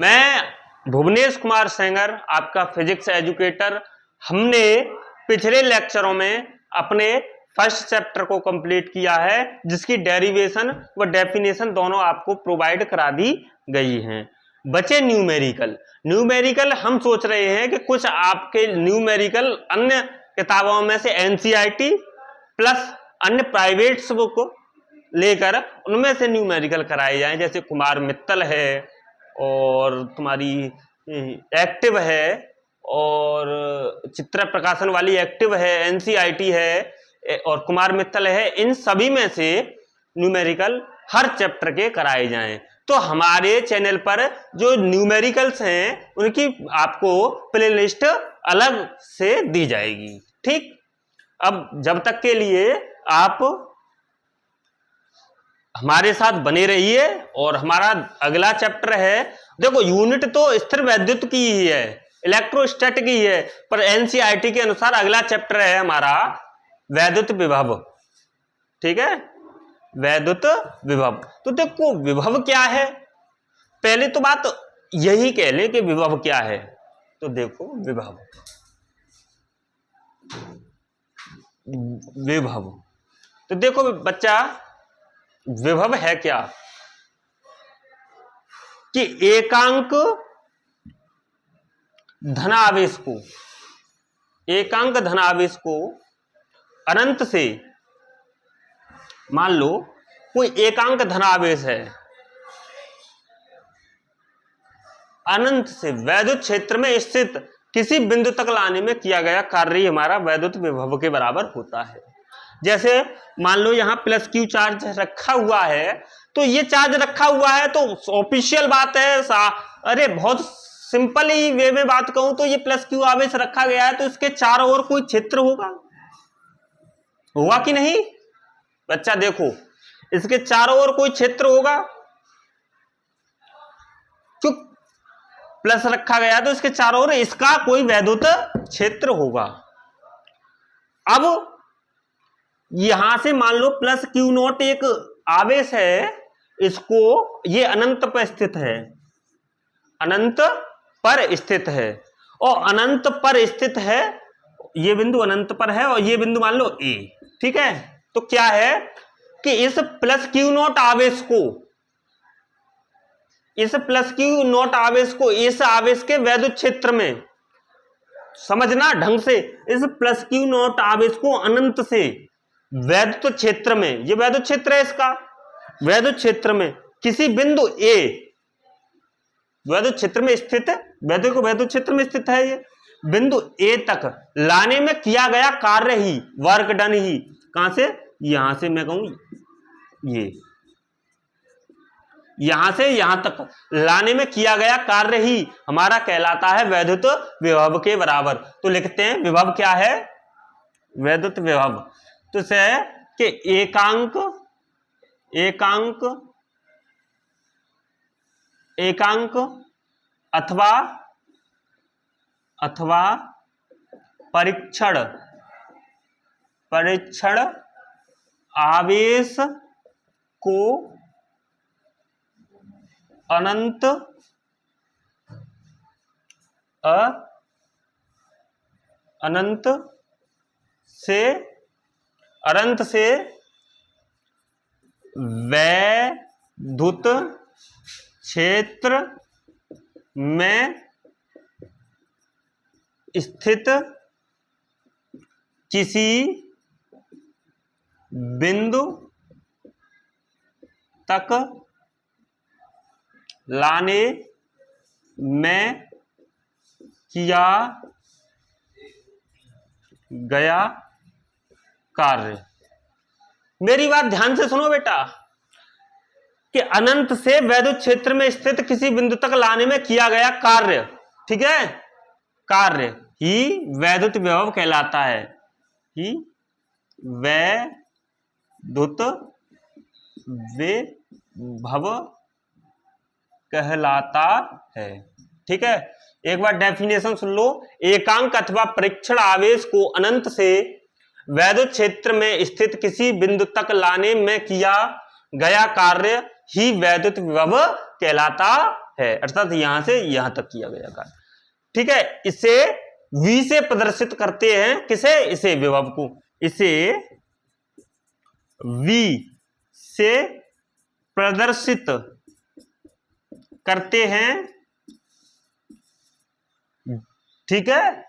मैं भुवनेश कुमार सेंगर, आपका physics educator. हमने पिछले लेक्चरों में अपने फर्स्ट चैप्टर को कंप्लीट किया है, जिसकी डेरिवेशन व डेफिनेशन दोनों आपको प्रोवाइड करा दी गई हैं। बचे न्यूमेरिकल हम सोच रहे हैं कि कुछ आपके न्यूमेरिकल अन्य किताबों में से एनसीईआरटी प्लस अन्य प्राइवेट्स बुक लेकर उनमें से न्यूमेरिकल कराए जाएं, जैसे कुमार मित्तल है और तुम्हारी एक्टिव है और चित्र प्रकाशन वाली एक्टिव है, एनसीईआरटी है और कुमार मित्तल है। इन सभी में से न्यूमेरिकल हर चैप्टर के कराए जाएं। तो हमारे चैनल पर जो न्यूमेरिकल्स हैं उनकी आपको प्लेलिस्ट अलग से दी जाएगी। ठीक, अब जब तक के लिए आप हमारे साथ बने रहिए। और हमारा अगला चैप्टर है, देखो यूनिट तो स्थिर वैद्युत की ही है, इलेक्ट्रोस्टैट की है, पर एनसीईआरटी के अनुसार अगला चैप्टर है हमारा वैद्युत विभव। ठीक है, वैद्युत विभव। तो देखो विभव क्या है, पहले तो बात यही कह लें कि विभव क्या है। तो देखो विभव तो देखो बच्चा, विभव है क्या कि एकांक धनावेश को अनंत से, मान लो कोई एकांक धनावेश है, अनंत से वैद्युत क्षेत्र में स्थित किसी बिंदु तक लाने में किया गया कार्य हमारा वैद्युत विभव के बराबर होता है। जैसे मान लो यहां प्लस क्यू चार्ज रखा हुआ है, तो ये चार्ज रखा हुआ है तो ऑफिशियल बात है, अरे बहुत सिंपल ही वे में बात कहूं तो ये प्लस क्यू आवेश रखा गया है, तो इसके चारों ओर कोई क्षेत्र होगा कि नहीं बच्चा? देखो इसके चारों ओर कोई क्षेत्र होगा, क्यों प्लस रखा गया तो इसके चारों ओर इसका कोई वैद्युत क्षेत्र होगा। अब यहां से मान लो प्लस क्यू नॉट एक आवेश है, इसको ये अनंत पर स्थित है, अनंत पर स्थित है, और अनंत पर स्थित है, ये बिंदु अनंत पर है और ये बिंदु मान लो ए। ठीक है, तो क्या है कि इस प्लस क्यू नॉट आवेश को इस आवेश के वैद्युत क्षेत्र में, समझना ढंग से, इस प्लस क्यू नॉट आवेश को अनंत से वैद्युत क्षेत्र में, ये वैद्युत क्षेत्र है इसका, वैद्युत क्षेत्र में किसी बिंदु ए, वैद्युत क्षेत्र में स्थित है, वैद्युत क्षेत्र में स्थित है, ये बिंदु ए तक लाने में किया गया कार्य ही, वर्क डन ही, कहां से, यहां से मैं कहूं ये, यहां से यहां तक लाने में किया गया कार्य ही हमारा कहलाता है वैद्युत विभव के बराबर। तो लिखते हैं विभव क्या है, वैद्युत विभव। तो से कि एकांक अथवा परीक्षण आवेश को अनंत से वैद्युत क्षेत्र में स्थित किसी बिंदु तक लाने में किया गया कार्य। मेरी बात ध्यान से सुनो बेटा, कि अनंत से वैद्युत क्षेत्र में स्थित किसी बिंदु तक लाने में किया गया कार्य, ठीक है, कार्य ही वैद्युत विभव कहलाता है, ही वैद्युत विभव कहलाता है। ठीक है, एक बार डेफिनेशन सुन लो। एकांक अथवा परीक्षण आवेश को अनंत से वैद्युत क्षेत्र में स्थित किसी बिंदु तक लाने में किया गया कार्य ही वैद्युत विभव कहलाता है, अर्थात यहां से यहां तक किया गया कार्य। ठीक है, इसे V से प्रदर्शित करते हैं, किसे, इसे विभव को, इसे V से प्रदर्शित करते हैं। ठीक है,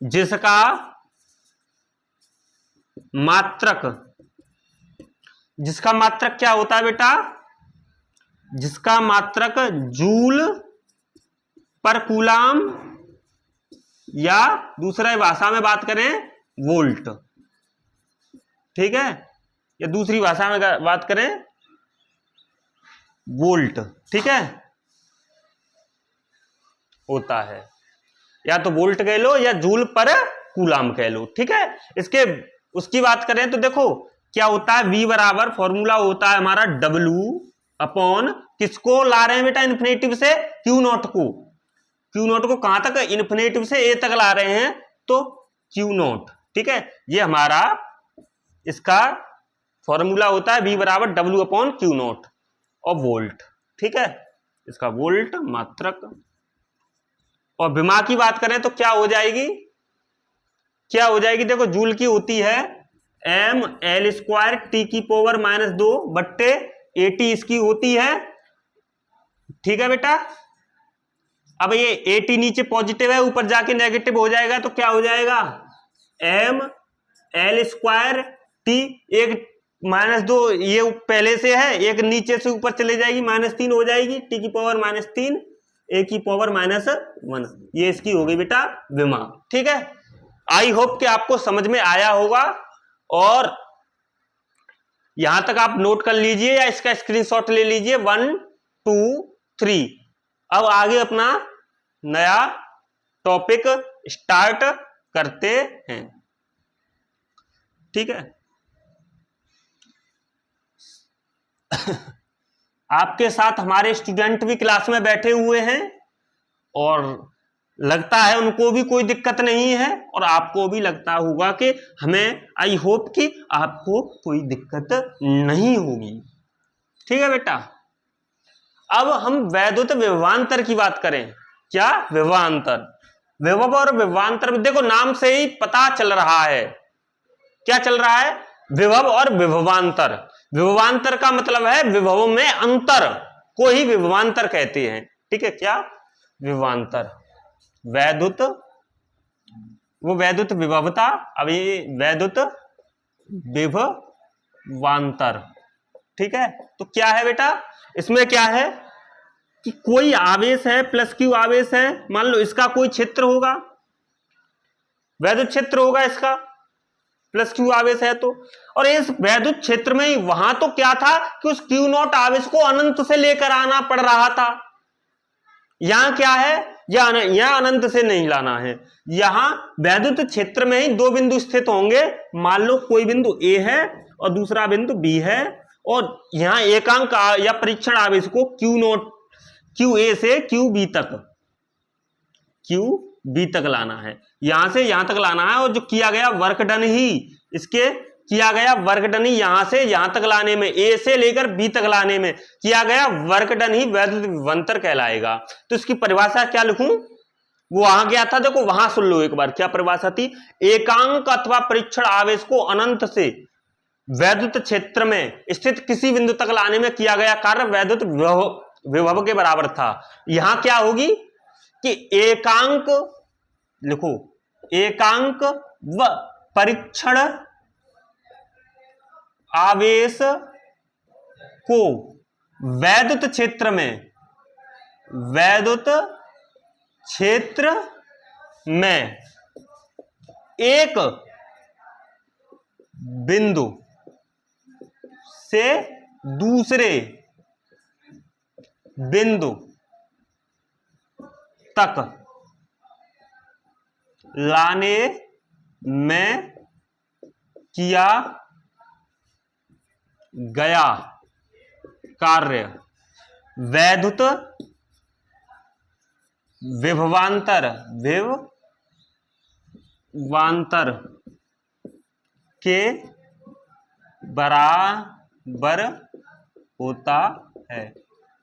जिसका मात्रक, जिसका मात्रक क्या होता है बेटा, जिसका मात्रक जूल पर कूलाम, या दूसरा भाषा में बात करें वोल्ट। ठीक है, या दूसरी भाषा में बात करें वोल्ट। ठीक है, होता है, या तो वोल्ट कह लो या जूल पर कूलाम कह लो। ठीक है, इसके उसकी बात करें तो देखो क्या होता है, V बराबर फॉर्मूला होता है हमारा W अपॉन, किसको ला रहे हैं बेटा, इन्फिनेटिव से Q नॉट को, Q नॉट को कहां तक, इन्फिनेटिव से A तक ला रहे हैं तो Q नॉट। ठीक है, ये हमारा इसका फॉर्मूला होता है V बराबर W अपॉन Q नॉट और वोल्ट। ठीक है, इसका वोल्ट मात्रक। और विमा की बात करें तो क्या हो जाएगी, क्या हो जाएगी, देखो जूल की होती है mL² T की पावर -2 बट्टे AT इसकी होती है। ठीक है बेटा, अब ये AT नीचे पॉजिटिव है, ऊपर जाके नेगेटिव हो जाएगा तो क्या हो जाएगा, mL² T, एक -2 ये पहले से है, एक नीचे से ऊपर चले जाएगी, -3 हो जाएगी, T की पावर -3 A की पावर -1, ये इसकी हो गई बेटा विमा। ठीक है, आई होप कि आपको समझ में आया होगा, और यहां तक आप नोट कर लीजिए या इसका स्क्रीनशॉट ले लीजिए, 1 2 3। अब आगे अपना नया टॉपिक स्टार्ट करते हैं। ठीक है, आपके साथ हमारे स्टूडेंट भी क्लास में बैठे हुए हैं और लगता है उनको भी कोई दिक्कत नहीं है, और आपको भी लगता होगा कि हमें, आई होप कि आपको कोई दिक्कत नहीं होगी। ठीक है बेटा, अब हम वैद्युत विभवांतर की बात करें। क्या, विभवांतर, विभव और विभवांतर, देखो नाम से ही पता चल रहा है, क्या चल रहा है, विभव और विभवांतर। विभवांतर का मतलब है विभव में अंतर को ही विभवांतर कहते हैं। ठीक है, क्या, विभवांतर, वैद्युत, वो वैद्युत विभवता, अभी वैद्युत विभवांतर। ठीक है, तो क्या है बेटा, इसमें क्या है कि कोई आवेश है, +Q आवेश है, मान लो इसका कोई क्षेत्र होगा, वैद्युत क्षेत्र होगा इसका, +Q आवेश है तो, और इस वैद्युत क्षेत्र में वहां तो क्या था कि उस Q नॉट आवेश को अनंत से लेकर आना पड़ रहा था। यहां क्या है, यहां अनंत से नहीं लाना है, यहां वैद्युत क्षेत्र में ही दो बिंदु स्थित होंगे। मान लो कोई बिंदु A है और दूसरा बिंदु B है, और यहां एकांक या परीक्षण आवेश को QA से QB तक लाना है, यहां से यहां तक लाना है। और जो किया गया वर्क डन ही, इसके किया गया वर्क डन ही यहां से यहां तक लाने में, A से लेकर B तक लाने में किया गया वर्क डन ही वैद्युत विभवांतर कहलाएगा। तो इसकी परिभाषा क्या लिखूं, वो वहां गया था, देखो वहां सुन लो एक बार, क्या परिभाषा थी, एकांक अथवा परीक्षण आवेश को अनंत से वैद्युत क्षेत्र में स्थित किसी बिंदु तक लाने में किया गया कार्य वैद्युत विभव के बराबर था। यहां क्या होगी कि एकांक लिखो, एकांक व परीक्षण आवेश को वैद्युत क्षेत्र में, वैद्युत क्षेत्र में एक बिंदु से दूसरे बिंदु तक लाने में किया गया कार्य वैद्युत विभवांतर के बराबर होता है।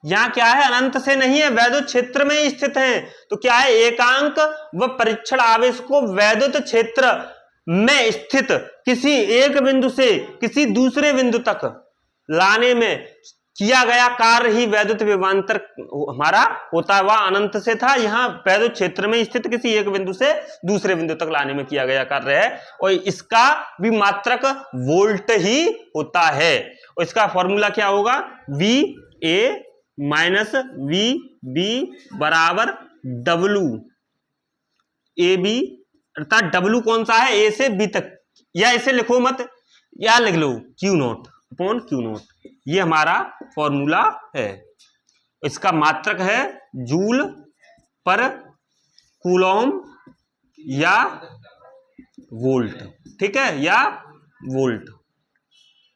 यहाँ क्या है, अनंत से नहीं है, वैद्युत क्षेत्र में ही स्थित है। तो क्या है, एकांक व परीक्षण आवेश को वैद्युत क्षेत्र में स्थित किसी एक बिंदु से किसी दूसरे बिंदु तक लाने में किया गया कार्य ही वैद्युत विभवांतर हमारा होता है। वह अनंत से था, यहाँ वैद्युत क्षेत्र में स्थित किसी एक बिंदु से दूसरे बिंदु तक लाने में किया गया कार्य है, और इसका भी मात्रक वोल्ट ही होता है। और इसका फॉर्मूला क्या होगा, V A minus V B बराबर डब्लू ए बी, अर्थात डब्लू कौन सा है, ए से बी तक, या इसे लिखो मत, या लिख लो Q not upon Q not, ये हमारा फॉर्मूला है। इसका मात्रक है जूल पर कूलॉम या वोल्ट, ठीक है, या वोल्ट,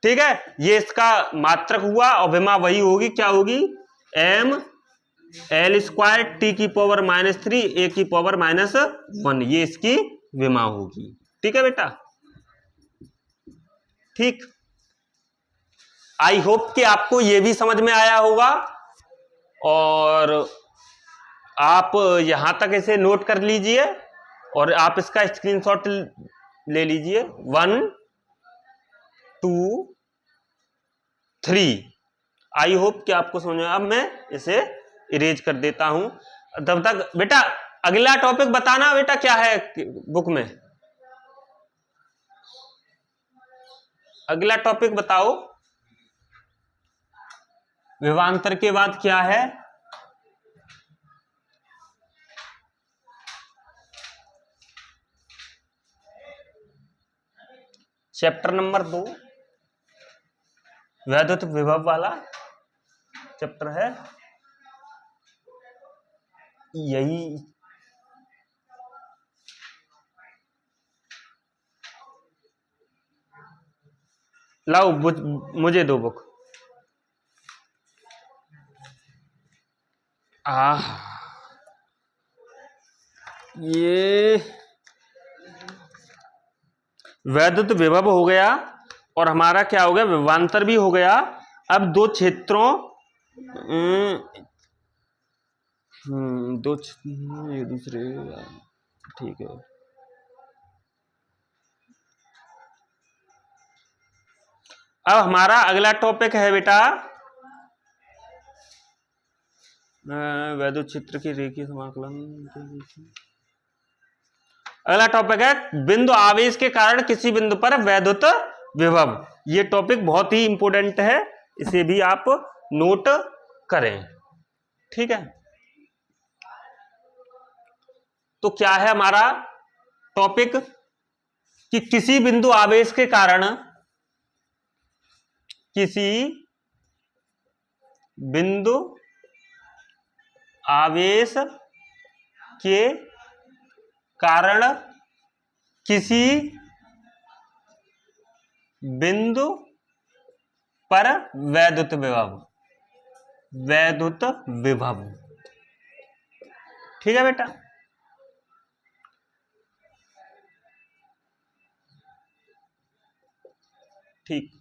ठीक है, ये इसका मात्रक हुआ। और विमा वही होगी, क्या होगी, एम एल स्क्वायर टी की पावर -3 ए की पावर -1, ये इसकी विमा होगी। ठीक है बेटा, ठीक। आई होप कि आपको ये भी समझ में आया होगा, और आप यहां तक इसे नोट कर लीजिए और आप इसका स्क्रीनशॉट ले लीजिए। 1 2 3। आई होप कि आपको समझ में। अब मैं इसे इरेज कर देता हूं, तब तक बेटा अगला टॉपिक बताना बेटा क्या है बुक में, अगला टॉपिक बताओ, विभवांतर के बाद क्या है। चैप्टर नंबर 2 वैद्युत विभव वाला चैप्टर है, यही लाओ मुझे दो बुक। ये वैद्युत विभव हो गया, और हमारा क्या हो गया, विभवांतर भी हो गया। अब दो क्षेत्रों ये दूसरे, ठीक है। अब हमारा अगला टॉपिक है बेटा वैद्युत क्षेत्र की रेखीय समाकलन। अगला टॉपिक है बिंदु आवेश के कारण किसी बिंदु पर वैद्युत विभव। ये टॉपिक बहुत ही इंपॉर्टेंट है, इसे भी आप नोट करें, ठीक है। तो क्या है हमारा टॉपिक कि किसी बिंदु आवेश के कारण, किसी बिंदु आवेश के कारण किसी बिंदु पर वैद्युत विभव, वैद्युत विभव, ठीक है बेटा। ठीक,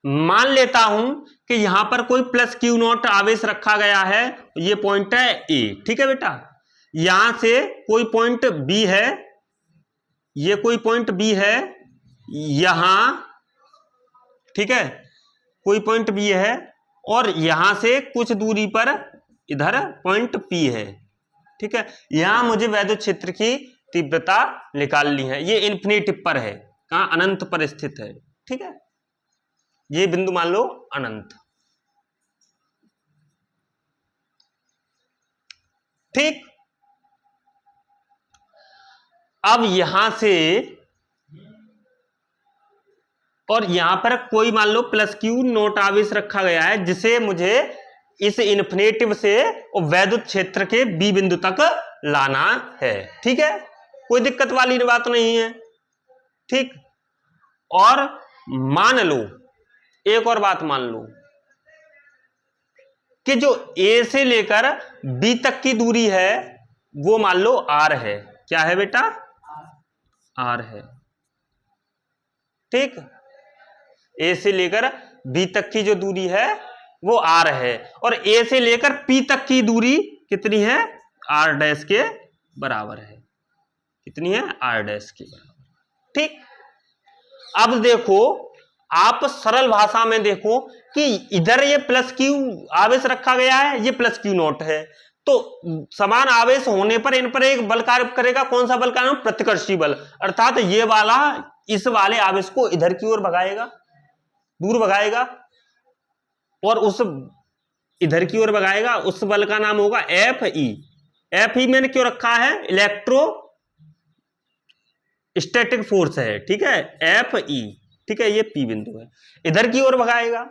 मान लेता हूं कि यहां पर कोई प्लस क्यू नॉट आवेश रखा गया है, ये पॉइंट है ए, ठीक है बेटा। यहां से कोई पॉइंट बी है, ये कोई पॉइंट बी है यहां, ठीक है, कोई पॉइंट बी है, और यहां से कुछ दूरी पर इधर पॉइंट पी है, ठीक है। यहां मुझे वैद्युत क्षेत्र की तीव्रता निकालनी है, ये इन्फिनिटी पर है, कहां, अनंत पर स्थित है, ठीक है। ये बिंदु मान लो अनंत, ठीक। अब यहां से और यहां पर कोई मान लो प्लस क्यू नॉट आवेश रखा गया है, जिसे मुझे इस इन्फिनेटिव से और वैद्युत क्षेत्र के बी बिंदु तक लाना है, ठीक है। कोई दिक्कत वाली बात नहीं है, ठीक। और मान लो एक और बात मान लो कि जो ए से लेकर बी तक की दूरी है वो मान लो आर है। क्या है बेटा, आर है, ठीक। ए से लेकर बी तक की जो दूरी है वो r है, और a से लेकर p तक की दूरी कितनी है, r डैश के बराबर है। कितनी है, r डैश के बराबर। ठीक, अब देखो आप सरल भाषा में देखो कि इधर ये प्लस क्यू आवेश रखा गया है, ये प्लस क्यू नॉट है, तो समान आवेश होने पर इन पर एक बल कार्य करेगा। कौन सा बल का नाम, प्रतिकर्षी बल, अर्थात ये वाला इस वाले आवेश को इधर की ओर भगाएगा, दूर भगाएगा, और उस इधर की ओर भगाएगा, उस बल का नाम होगा एफ ई। एफ ई मैंने क्यों रखा है, इलेक्ट्रो स्टैटिक फोर्स है, ठीक है, एफ ई, ठीक है, ये पी बिंदु है, इधर की ओर भगाएगा।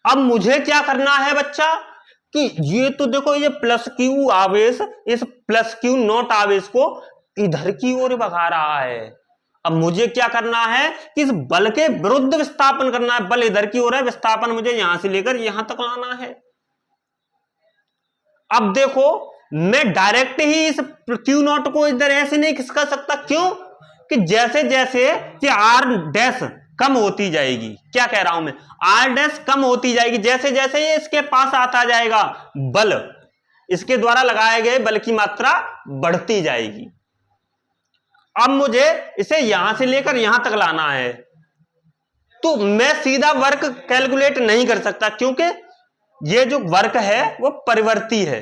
अब मुझे क्या करना है बच्चा कि ये तो देखो ये प्लस क्यू आवेश इस प्लस क्यू नॉट आवेश को इधर की ओर भगा रहा है। अब मुझे क्या करना है कि इस बल के विरुद्ध विस्थापन करना है। बल इधर की ओर है, विस्थापन मुझे यहां से लेकर यहां तक लाना है। अब देखो मैं डायरेक्ट ही इस क्यू नॉट को इधर ऐसे नहीं खिसका सकता, क्यों कि जैसे जैसे ये आर डैश कम होती जाएगी, क्या कह रहा हूं मैं, आर डैश कम होती जाएगी, जैसे जैसे ये इसके पास आता जाएगा बल, इसके द्वारा लगाए गए बल की मात्रा बढ़ती जाएगी। अब मुझे इसे यहां से लेकर यहां तक लाना है, तो मैं सीधा वर्क कैलकुलेट नहीं कर सकता, क्योंकि ये जो वर्क है वो परिवर्ती है,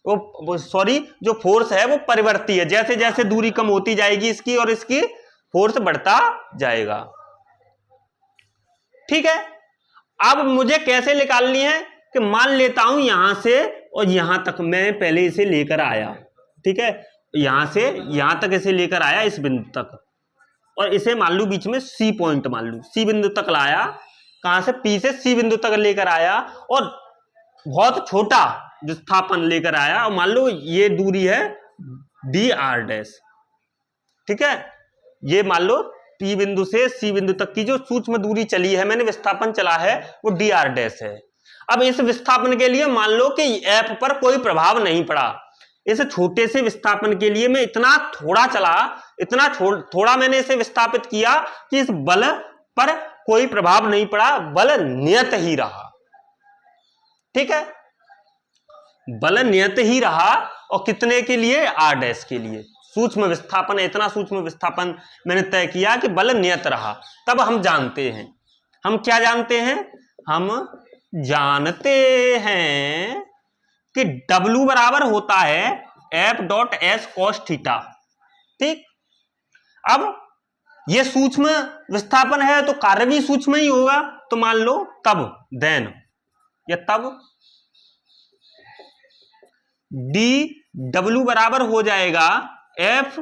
वो सॉरी जो फोर्स है वो परिवर्ती है, जैसे जैसे दूरी कम होती जाएगी इसकी और इसकी फोर्स बढ़ता जाएगा। ठीक है, अब मुझे कैसे निकालनी है कि मान लेता हूं यहां से और यहां तक मैं पहले इसे लेकर आया, ठीक है, यहां से यहां तक इसे लेकर आया इस बिंदु तक, और इसे मान लू बीच में सी पॉइंट मान लू, सी बिंदु तक लाया, कहां से, पी से सी बिंदु तक लेकर आया, और बहुत छोटा विस्थापन लेकर आया, और मान लो ये दूरी है डी आर डैश, ठीक है, ये मान लो पी बिंदु से सी बिंदु तक की जो सूक्ष्म दूरी चली है, मैंने विस्थापन चला है, वो डी आर डैश है। अब इस विस्थापन के लिए मान लो कि एफ पर कोई प्रभाव नहीं पड़ा, इस छोटे से विस्थापन के लिए मैं इतना थोड़ा चला, इतना थोड़ा मैंने इसे विस्थापित किया कि इस बल पर कोई प्रभाव नहीं पड़ा, बल नियत ही रहा। ठीक है, बल नियत ही रहा, और कितने के लिए, आर डैश के लिए। सूक्ष्म विस्थापन, इतना सूक्ष्म विस्थापन मैंने तय किया कि बल नियत रहा। तब हम जानते हैं, हम क्या जानते हैं, हम जानते हैं कि W बराबर होता है F dot S cos theta. ठीक, अब ये सूक्ष्म विस्थापन है तो कार्य भी सूक्ष्म ही होगा, तो मान लो तब देन या तब डी डब्ल्यू बराबर हो जाएगा एफ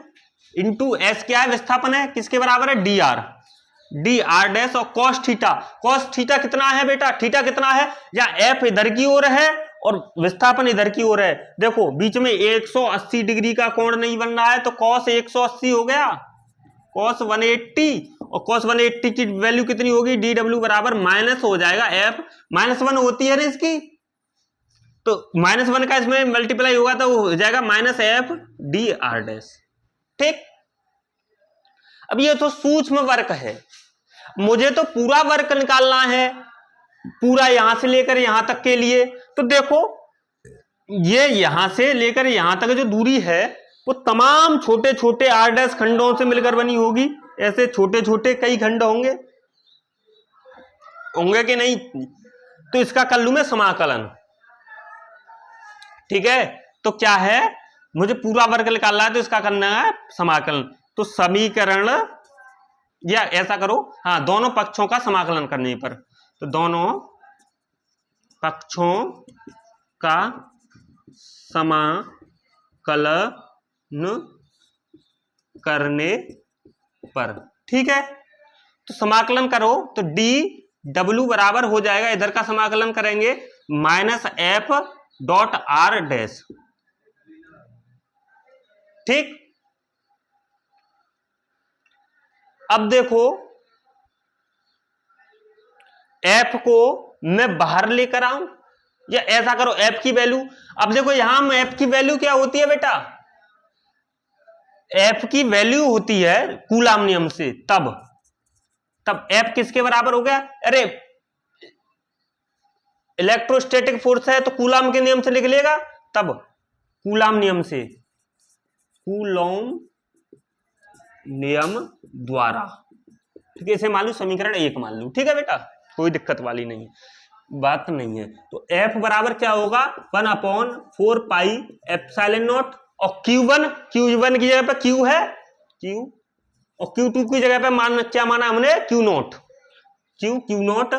इंटू एस, क्या है, विस्थापन है, किसके बराबर है, डी आर डैश, और कॉस थीटा कितना है बेटा, थीटा कितना है, या एफ इधर की ओर है और विस्थापन इधर की ओर है। देखो बीच में 180 डिग्री का कोण नहीं बन रहा है, तो कॉस 180 हो गया, कॉस 180, और कॉस 180 की वैल्यू कितनी होगी, डी डब्ल्यू बराबर माइनस हो जाएगा एफ, -1 होती है ना इसकी, तो -1 का इसमें मल्टीप्लाई होगा तो हो जाएगा minus F D R dash. ठीक, अब ये तो सूक्ष्म वर्क है, मुझे तो पूरा वर्क निकालना है, पूरा यहां से लेकर यहां तक के लिए। तो देखो ये यहां से लेकर यहां तक जो दूरी है वो तमाम छोटे छोटे आर डैश खंडों से मिलकर बनी होगी, ऐसे छोटे छोटे कई खंड होंगे कि नहीं, तो इसका कर लूं मैं समाकलन। ठीक है, तो क्या है, मुझे पूरा वर्ग निकालना है तो इसका करना है समाकलन, तो समीकरण, या ऐसा करो, हाँ, दोनों पक्षों का समाकलन करने पर, तो दोनों पक्षों का समाकलन करने पर, ठीक है, तो समाकलन करो तो डी डब्ल्यू बराबर हो जाएगा, इधर का समाकलन करेंगे minus F dot are dash. ठीक, अब देखो एफ को मैं बाहर लेकर आऊं, या ऐसा करो एफ की वैल्यू, अब देखो यहां एफ की वैल्यू क्या होती है बेटा, एफ की वैल्यू होती है कूलाम नियम से, तब एफ किसके बराबर हो गया, अरे इलेक्ट्रोस्टैटिक फोर्स है तो कूलाम के नियम से लिख लेगा, तब कूलाम नियम से, कूलॉम नियम द्वारा, ठीक है। इसे मान लो समीकरण 1 मान लो, ठीक है बेटा, कोई दिक्कत वाली नहीं बात नहीं है। तो F बराबर क्या होगा 1/4 पाई एप्सिलॉन नॉट, और Q1 की जगह पे Q है Q, और Q2 की जगह पे क्या माना हमने Q not, Q not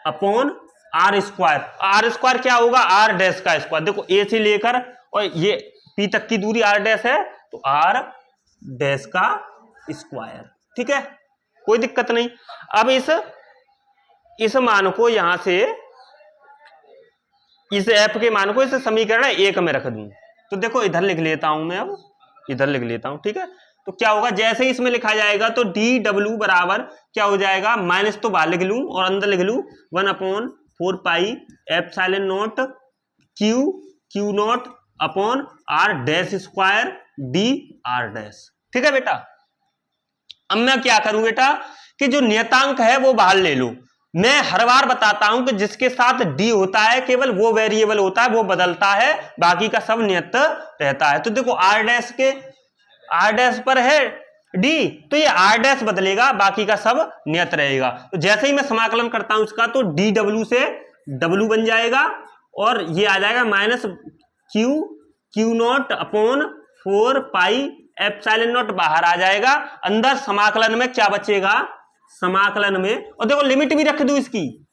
upon R square क्या होगा R डैश का स्क्वायर। देखो A से लेकर और ये P तक की दूरी R डैश है तो R डैश का स्क्वायर, ठीक है, कोई दिक्कत नहीं। अब इस मान को यहां से, इस F के मान को इस समीकरण 1 में रख दूं, तो देखो इधर लिख लेता हूं मैं, अब इधर लिख लेता हूं, ठीक है। तो क्या होगा, जैसे ही इसमें लिखा जाएगा तो dw बराबर क्या हो जाएगा, माइनस तो बाहर लिख लूं और अंदर लिख लूं 1/4 पाई epsilon naught Q not upon R dash square D R dash, ठीक है बेटा। अब मैं क्या करूं बेटा कि जो नियतांक है वो बाहर ले लो। मैं हर बार बताता हूं कि जिसके साथ d होता है केवल वो वेरिएबल होता है, वो बदलता है, बाकी का सब नियत रहता है। तो देखो R डैश पर है d, तो ये R डैश बदलेगा, बाकी का सब नियत रहेगा। तो जैसे ही मैं समाकलन करता हूं इसका, तो dw से w बन जाएगा और ये आ जाएगा minus Q not upon 4 pi epsilon not बाहर आ जाएगा, अंदर समाकलन में क्या बचेगा, समाकलन में, और देखो लिमिट भी रख दूं इसकी,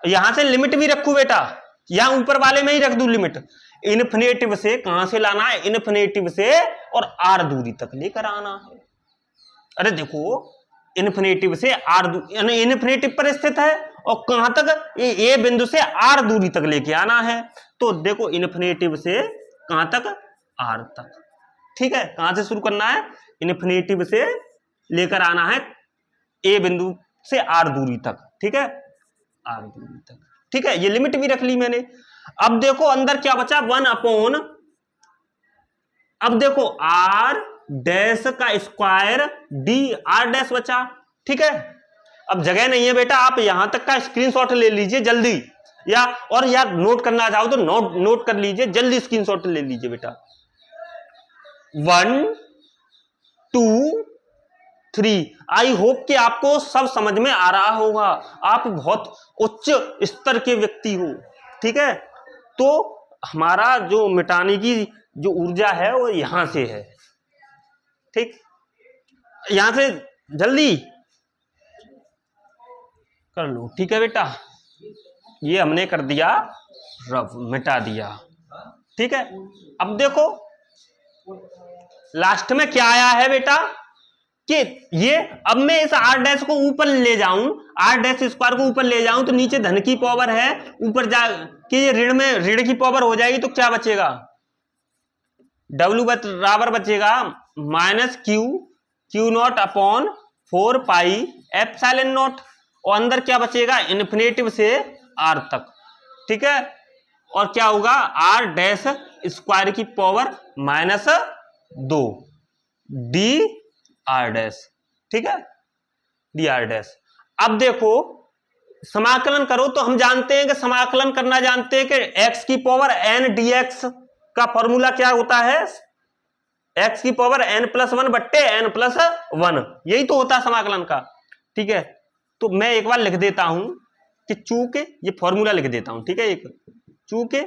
यहां से लिमिट भी रखू बेटा, यहां ऊपर वाले में ही रख दूं लिमिट, इन्फिनेटिव से कहां से लाना है, इन्फिनेटिव से और R दूरी तक लेकर आना है। अरे देखो इन्फिनेटिव से R इन्फिनेटिव पर स्थित है और कहां तक, ए बिंदु से R दूरी तक लेके आना है। तो देखो इन्फिनेटिव से कहां तक, R तक, ठीक है। कहां से शुरू करना है, इन्फिनेटिव से लेकर आना है ए बिंदु से R दूरी तक, ठीक है, R दूरी तक, ठीक है। ये लिमिट भी रख ली मैंने। अब देखो अंदर क्या बचा, 1/, अब देखो R डैश का स्क्वायर डी R डैश बचा, ठीक है। अब जगह नहीं है बेटा, आप यहां तक का स्क्रीनशॉट ले लीजिए जल्दी, या नोट करना चाहो तो नोट कर लीजिए, जल्दी स्क्रीनशॉट ले लीजिए बेटा। 1 2 3, आई होप कि आपको सब समझ में आ रहा होगा, आप बहुत उच्च स्तर के व्यक्ति हो, ठीक है। तो हमारा जो मिटाने की जो ऊर्जा है वो यहां से है, ठीक, यहां से जल्दी कर लो, ठीक है बेटा। ये हमने कर दिया, रफ मिटा दिया, ठीक है। अब देखो लास्ट में क्या आया है बेटा कि ये, अब मैं इस R डैश को ऊपर ले जाऊं, R डैश स्क्वायर को ऊपर ले जाऊं तो नीचे धन की पावर है, ऊपर जा के ये ऋण में ऋण की पावर हो जाएगी, तो क्या बचेगा, W बराबर बचेगा minus Q not upon 4 pi epsilon not, और अंदर क्या बचेगा, इन्फिनेटिव से R तक, ठीक है। और क्या होगा, R डैश स्क्वायर की पावर -2 डी R डैश, ठीक है, डी R डैश। अब देखो समाकलन करो तो हम जानते हैं कि समाकलन करना जानते हैं कि x की पावर n dx का फॉर्मूला क्या होता है, x की पावर n+1 बट्टे n+1, यही तो होता है समाकलन का, ठीक है। तो मैं एक बार लिख देता हूं कि चूंकि ये फॉर्मूला लिख देता हूं, ठीक है, एक चूंकि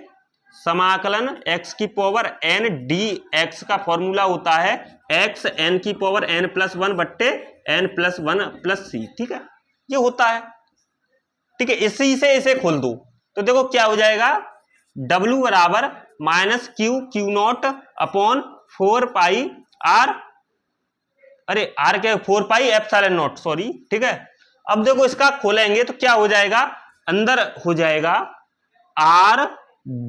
समाकलन x की पावर n dx का फॉर्मूला होता है x n की पावर n+1 बट्टे n+1 + c, ठीक है, ये होता है, ठीक है। इसी से इसे खोल दो तो देखो क्या हो जाएगा, W बराबर -Q not upon 4 pi R, अरे R क्या, 4 पाई एप्सिलॉन नॉट, सॉरी, ठीक है। अब देखो इसका खोलेंगे तो क्या हो जाएगा, अंदर हो जाएगा R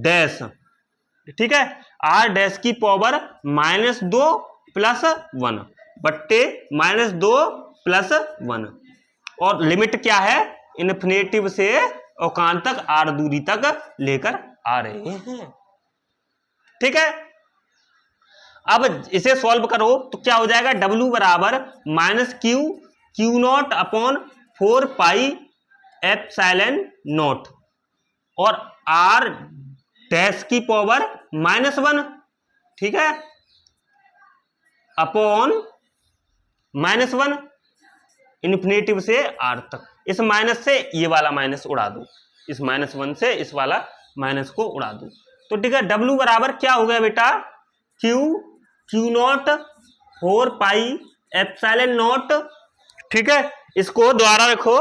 डैश, ठीक है, R डैश की पावर -2 + 1 बट्टे -2 + 1, और लिमिट क्या है, इन्फिनेटिव से और कहां तक, R दूरी तक लेकर आ रहे हैं, ठीक है। अब इसे सॉल्व करो तो क्या हो जाएगा, W बराबर -Q not upon 4 pi epsilon not, और आर डैश की पावर -1, ठीक है, अपॉन -1 इन्फिनेटिव से आर तक। इस माइनस से ये वाला माइनस उड़ा दो, इस -1 से इस वाला माइनस को उड़ा दो। तो ठीक है, W बराबर क्या हो गया बेटा, Q0 4 पाई एप्सिलॉन नॉट, ठीक है। इसको द्वारा रखो,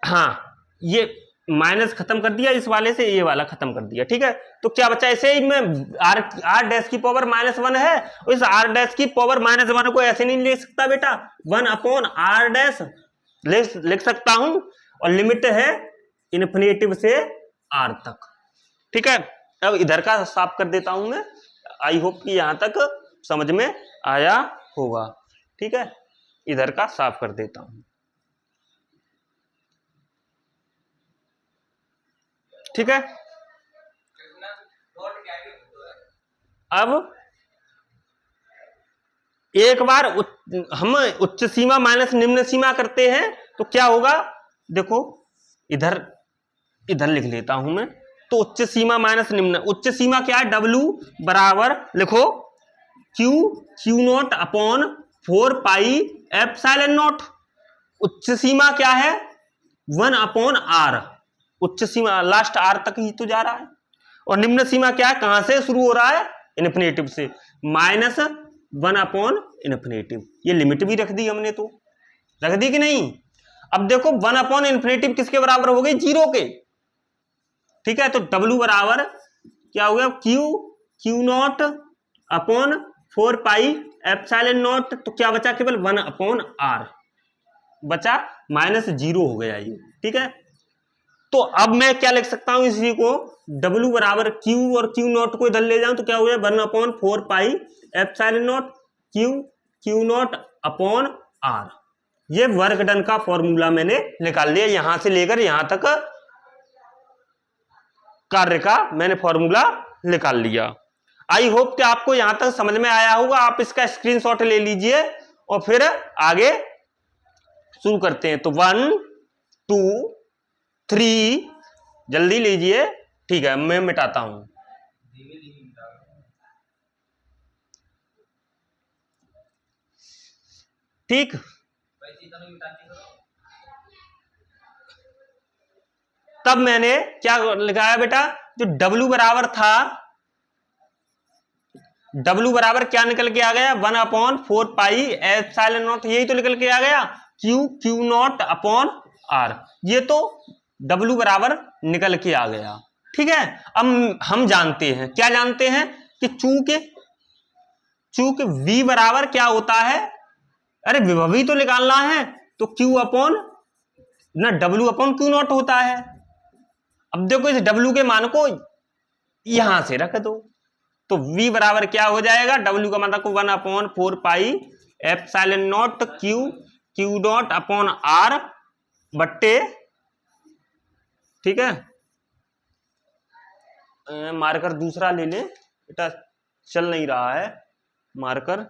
हाँ, ये माइनस खत्म कर दिया इस वाले से, ये वाला खत्म कर दिया, ठीक है। तो क्या बचा, ऐसे ही में आर डैश की पावर -1 है, इस आर डैश की पावर -1 को ऐसे नहीं लिख सकता बेटा, 1 अपॉन आर डैश लिख सकता हूं, और लिमिट है इन्फिनेटिव से आर तक, ठीक है। अब इधर का साफ कर देता हूं मैं, आई होप कि यहां तक समझ में आया होगा, ठीक है। इधर का साफ कर देता हूं, ठीक है। अब एक बार हम उच्च सीमा माइनस निम्न सीमा करते हैं तो क्या होगा, देखो इधर लिख लेता हूं मैं। तो उच्च सीमा माइनस निम्न, उच्च सीमा क्या है, W बराबर लिखो Q0 upon 4 pi epsilon not. उच्च सीमा क्या है, 1 अपॉन आर, उच्च सीमा लास्ट आर तक ही तो जा रहा है, और निम्न सीमा क्या है, कहां से शुरू हो रहा है, इन्फिनेटिव से, -1 अपॉन इन्फिनेटिव। ये लिमिट भी रख दी हमने, तो रख दी कि नहीं। अब देखो 1 अपॉन इन्फिनेटिव किसके बराबर हो गई, 0 के, ठीक है। तो W बराबर क्या हो गया, Q0 upon 4 pi epsilon not. तो क्या बचा, केवल 1 अपॉन आर बचा, -0 हो गया ये, ठीक है। तो अब मैं क्या लिख सकता हूं इसी को, W बराबर Q और Q0 को इधर ले जाऊं तो क्या हो गया, 1 upon 4 pi epsilon naught Q0 upon R. ये वर्क डन का फॉर्मूला मैंने निकाल लिया, यहां से लेकर यहां तक कार्य का मैंने फॉर्मूला निकाल लिया। आई होप कि आपको यहां तक समझ में आया होगा। आप इसका स्क्रीनशॉट ले लीजिए और फिर आगे शुरू करते हैं। तो 1 2 3 जल्दी लीजिए, ठीक है, मैं मिटाता हूं। ठीक, तब मैंने क्या लिखाया बेटा, जो W बराबर था, W बराबर क्या निकल के आ गया, 1 अपॉन 4 पाई एप्सिलॉन नॉट, यही तो निकल के आ गया, Q0 अपॉन आर। ये तो W बराबर निकल के आ गया, ठीक है। अब हम जानते हैं, क्या जानते हैं, कि चूंकि V बराबर क्या होता है, अरे विभव ही तो निकालना है, तो Q अपॉन ना W अपॉन Q0 होता है। अब देखो इस W के मान को यहां से रख दो, तो V बराबर क्या हो जाएगा, W का मान रखो 1 upon 4 pi epsilon naught Q0 upon R बट्टे, ठीक है। मार्कर दूसरा ले ले बेटा, चल नहीं रहा है मार्कर।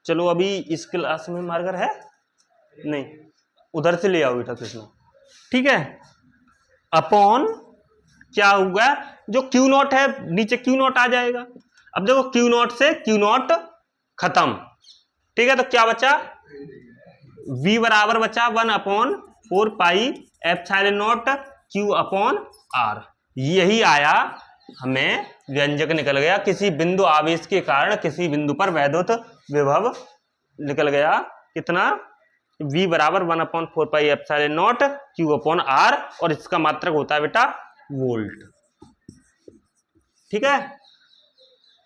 चलो अभी इस क्लास में मार्कर है नहीं, उधर से ले आओ बेटा कृष्णा, ठीक है। अपॉन क्या होगा, जो Q0 है नीचे Q0 आ जाएगा। अब देखो Q0 से Q0 खत्म, ठीक है। तो क्या बचा, V बराबर बचा 1 upon 4 pi epsilon naught Q upon R. यही आया, हमें व्यंजक निकल गया, किसी बिंदु आवेश के कारण किसी बिंदु पर वैद्युत विभव निकल गया, कितना, V बराबर 1 upon 4 pi epsilon naught Q upon R, और इसका मात्रक होता है बेटा वोल्ट, ठीक है।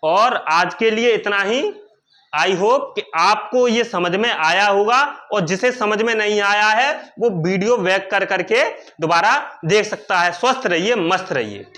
और आज के लिए इतना ही। आई होप कि आपको ये समझ में आया होगा, और जिसे समझ में नहीं आया है वो वीडियो बैक कर करके दोबारा देख सकता है। स्वस्थ रहिए, मस्त रहिए।